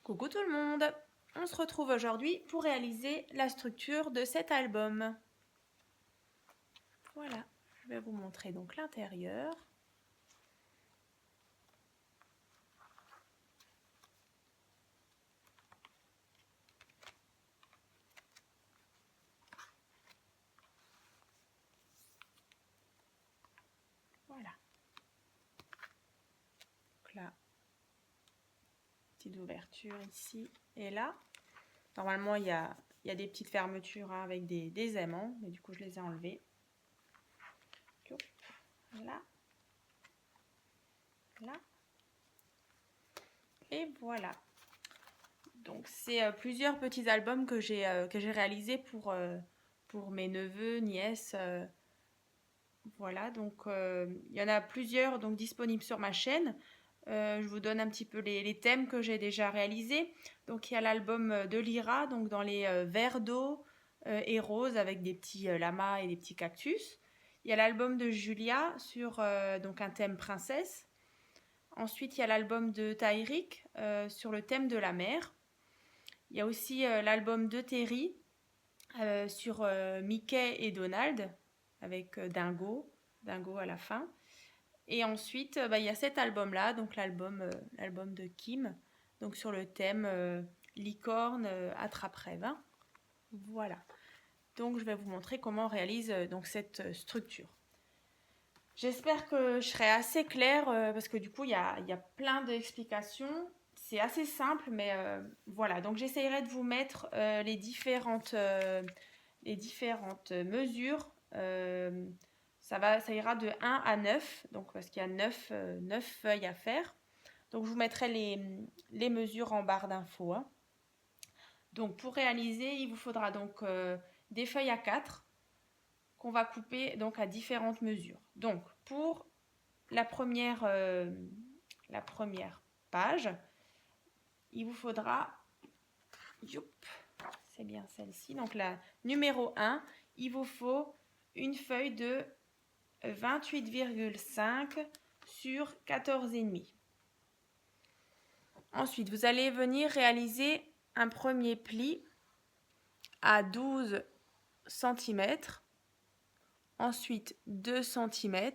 Coucou tout le monde! On se retrouve aujourd'hui pour réaliser la structure de cet album. Voilà, je vais vous montrer donc l'intérieur. Voilà. Donc là, petite ouverture ici et là. Normalement, il y a des petites fermetures avec des aimants, mais du coup, je les ai enlevées. Là. Là. Et voilà. Donc, c'est plusieurs petits albums que j'ai réalisés pour mes neveux, nièces. Voilà, donc il y en a plusieurs donc, disponibles sur ma chaîne. Je vous donne un petit peu les thèmes que j'ai déjà réalisés. Donc il y a l'album de Lyra, donc dans les verts d'eau et roses avec des petits lamas et des petits cactus. Il y a l'album de Julia sur donc un thème princesse. Ensuite, il y a l'album de Taïrik sur le thème de la mer. Il y a aussi l'album de Terry sur Mickey et Donald avec Dingo à la fin. Et ensuite, il y a cet album-là, donc l'album de Kim, donc sur le thème licorne attrape-rêve. Hein. Voilà. Donc je vais vous montrer comment on réalise donc cette structure. J'espère que je serai assez claire parce que du coup il y a plein d'explications. C'est assez simple, mais voilà. Donc j'essayerai de vous mettre les différentes mesures. Ça ira de 1 à 9, donc parce qu'il y a 9 feuilles à faire. Donc je vous mettrai les mesures en barre d'infos. Hein. Donc pour réaliser, il vous faudra donc des feuilles à 4 qu'on va couper donc à différentes mesures. Donc pour la première page, il vous faudra, c'est bien celle-ci, donc la numéro 1, il vous faut une feuille de 28,5 sur 14,5. Ensuite, vous allez venir réaliser un premier pli à 12 cm, ensuite 2 cm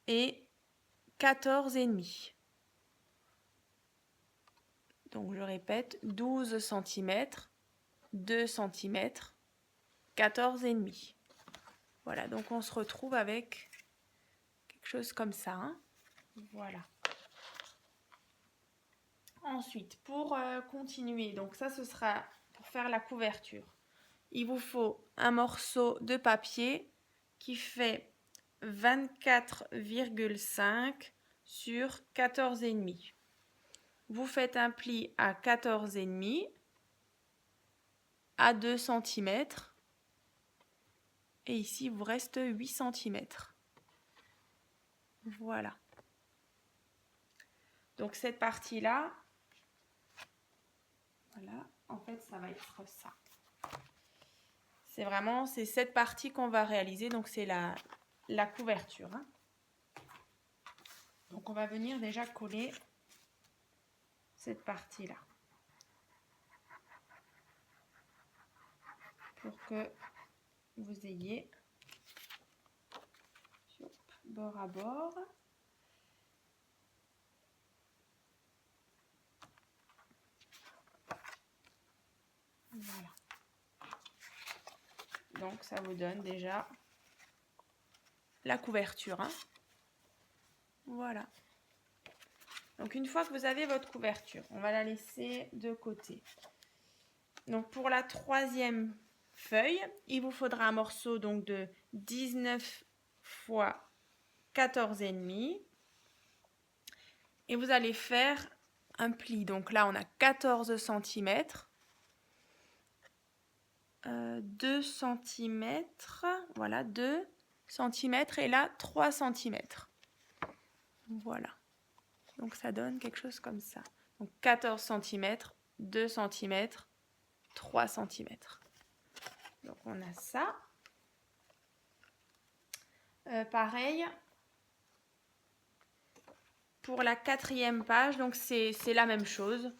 et 14,5. Donc je répète, 12 cm, 2 cm, 14,5. Voilà, donc on se retrouve avec quelque chose comme ça. Hein. Voilà. Ensuite, pour continuer, donc ça ce sera pour faire la couverture. Il vous faut un morceau de papier qui fait 24,5 sur 14,5. Vous faites un pli à 14,5 à 2 cm et ici il vous reste 8 cm. Voilà. Donc cette partie-là, voilà, en fait ça va être ça. C'est cette partie qu'on va réaliser, donc c'est la couverture. Hein. Donc on va venir déjà coller cette partie-là. Pour que vous ayez bord à bord. Voilà. Donc ça vous donne déjà la couverture. Hein. Voilà. Donc une fois que vous avez votre couverture, on va la laisser de côté. Donc pour la troisième feuille, il vous faudra un morceau donc de 19 x 14,5 et vous allez faire un pli. Donc là on a 14 cm, 2 cm, voilà 2 cm et là 3 cm. Voilà. Donc ça donne quelque chose comme ça. Donc 14 cm, 2 cm, 3 cm. Donc on a ça. Pareil, pour la 4e page, donc c'est la même chose.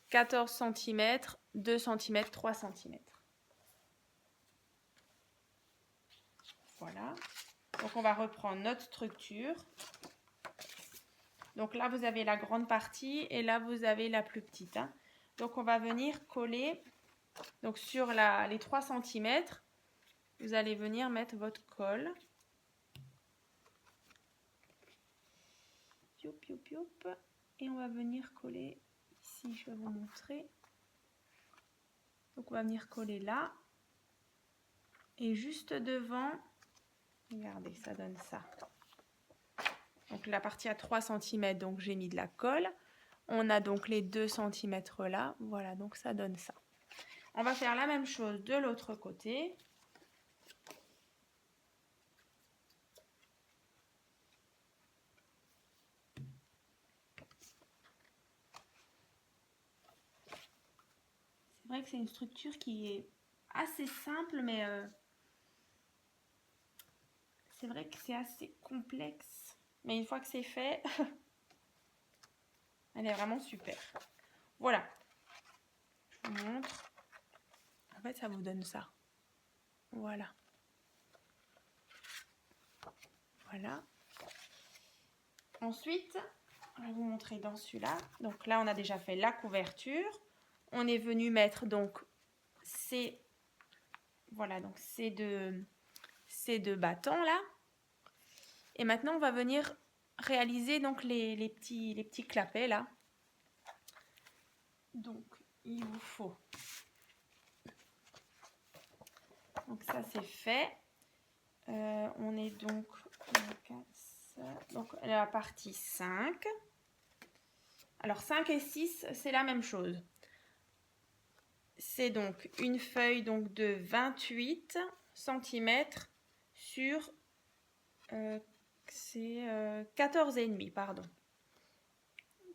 14 cm, 2 cm, 3 cm. Voilà. Donc on va reprendre notre structure. Donc là, vous avez la grande partie et là, vous avez la plus petite. Hein. Donc on va venir coller donc sur les 3 cm. Vous allez venir mettre votre colle. Pioup, pioup, pioup. Et on va venir coller ici, je vais vous montrer. Donc on va venir coller là. Et juste devant, regardez, ça donne ça. Donc la partie à 3 cm, donc j'ai mis de la colle. On a donc les 2 cm là. Voilà, donc ça donne ça. On va faire la même chose de l'autre côté. C'est vrai que c'est une structure qui est assez simple, mais c'est vrai que c'est assez complexe. Mais une fois que c'est fait, elle est vraiment super. Voilà. Je vous montre. En fait, ça vous donne ça. Voilà. Voilà. Ensuite, je vais vous montrer dans celui-là. Donc là, on a déjà fait la couverture. On est venu mettre donc ces deux bâtons là. Et maintenant, on va venir réaliser donc les petits clapets là. Donc, il vous faut. Donc ça, c'est fait. On est donc la partie 5. Alors 5 et 6, c'est la même chose. C'est donc une feuille donc de 28 cm sur 14,5, pardon.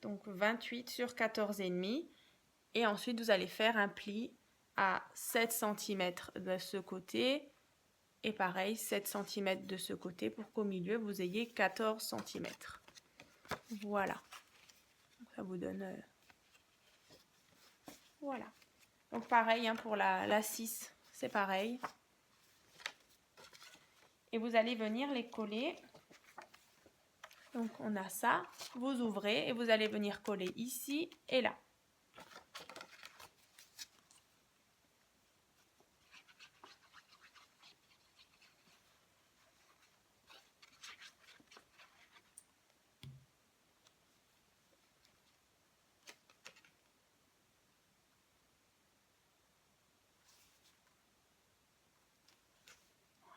Donc 28 sur 14,5. Et ensuite, vous allez faire un pli à 7 cm de ce côté. Et pareil, 7 cm de ce côté pour qu'au milieu, vous ayez 14 cm. Voilà. Ça vous donne... Voilà. Donc pareil, hein, pour la 6, c'est pareil. Et vous allez venir les coller. Donc on a ça. Vous ouvrez et vous allez venir coller ici et là.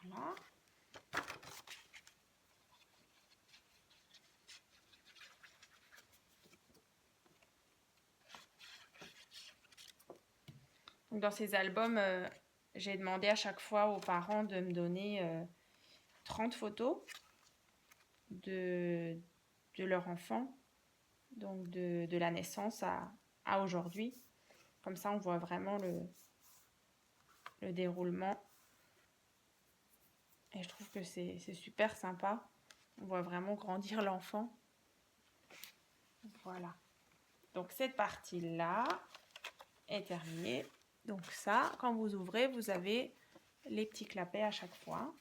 Voilà. Donc dans ces albums, j'ai demandé à chaque fois aux parents de me donner 30 photos de leur enfant, donc de la naissance à aujourd'hui. Comme ça, on voit vraiment le déroulement. Et je trouve que c'est super sympa. On voit vraiment grandir l'enfant. Voilà. Donc cette partie-là est terminée. Donc ça, quand vous ouvrez, vous avez les petits clapets à chaque fois.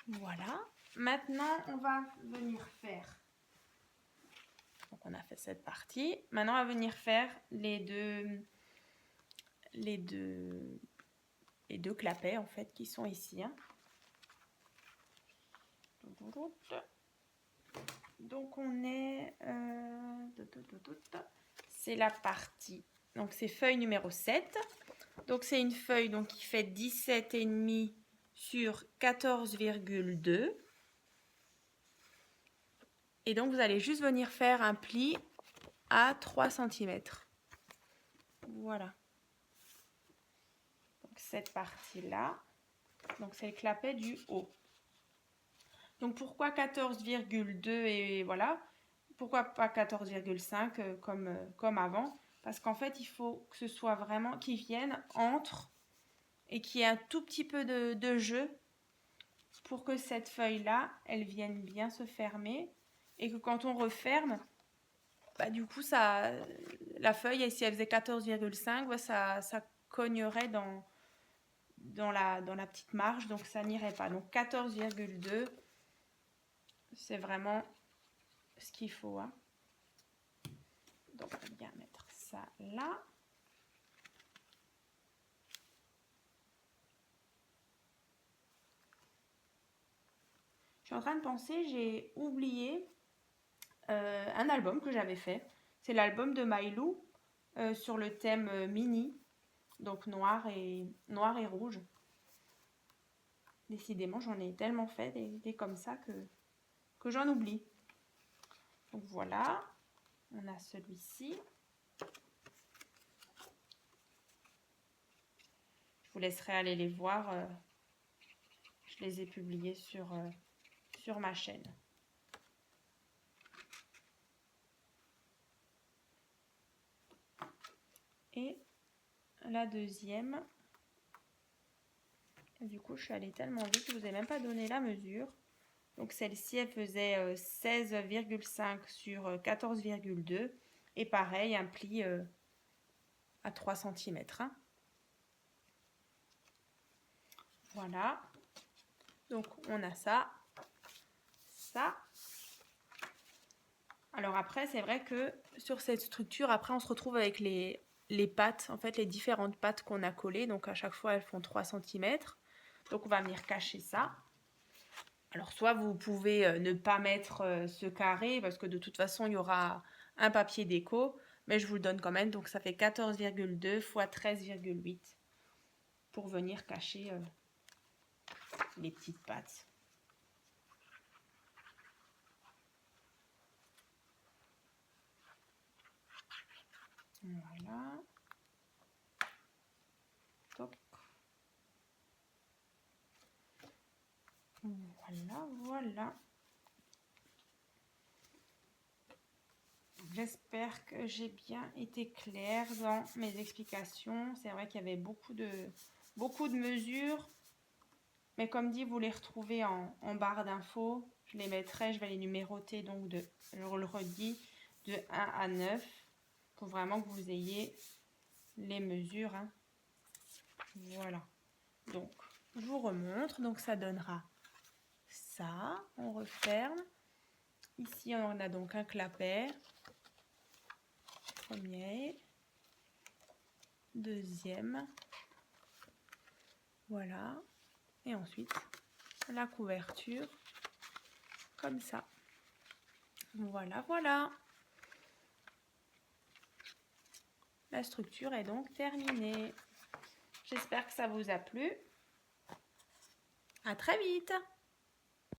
Voilà. Maintenant, on va venir faire... Donc on a fait cette partie. Maintenant, on va venir faire les deux clapets en fait qui sont ici. Hein. Donc on est... c'est la partie... Donc c'est feuille numéro 7. Donc c'est une feuille donc, qui fait 17,5 sur 14,2. Et donc vous allez juste venir faire un pli à 3 cm. Voilà. Donc cette partie-là, donc c'est le clapet du haut. Donc pourquoi 14,2 et voilà. Pourquoi pas 14,5 comme avant? Parce qu'en fait, il faut que ce soit vraiment qu'il vienne entre et qu'il y ait un tout petit peu de jeu pour que cette feuille-là, elle vienne bien se fermer et que quand on referme, bah, du coup, ça, la feuille, si elle faisait 14,5, bah, ça cognerait dans la petite marge, donc ça n'irait pas. Donc 14,2, c'est vraiment ce qu'il faut. Hein. Donc on va bien mettre ça là. Je suis en train de penser, j'ai oublié un album que j'avais fait. C'est l'album de Maïlou sur le thème mini, donc noir et rouge. Décidément, j'en ai tellement fait des comme ça que j'en oublie. Donc voilà, on a celui-ci. Je vous laisserai aller les voir. Je les ai publiés sur ma chaîne. Et la deuxième, du coup, je suis allée tellement vite que je ne vous ai même pas donné la mesure. Donc celle-ci, elle faisait 16,5 sur 14,2. Et pareil, un pli à 3 cm. Hein. Voilà. Donc on a ça. Ça. Alors après, c'est vrai que sur cette structure, après, on se retrouve avec les pattes, en fait, les différentes pattes qu'on a collées. Donc à chaque fois, elles font 3 cm. Donc on va venir cacher ça. Alors soit vous pouvez ne pas mettre ce carré parce que de toute façon il y aura un papier déco, mais je vous le donne quand même, donc ça fait 14,2 x 13,8 pour venir cacher les petites pattes. Voilà. Top. Voilà. J'espère que j'ai bien été claire dans mes explications. C'est vrai qu'il y avait beaucoup de mesures. Mais comme dit, vous les retrouvez en barre d'infos. Je les mettrai, je vais les numéroter. Donc, je le redis, de 1 à 9. Pour vraiment que vous ayez les mesures. Hein. Voilà. Donc, je vous remontre. Donc, ça donnera ça. On referme. Ici, on a donc un clapet. Premier, deuxième, voilà, et ensuite la couverture, comme ça. Voilà, voilà. La structure est donc terminée. J'espère que ça vous a plu. À très vite.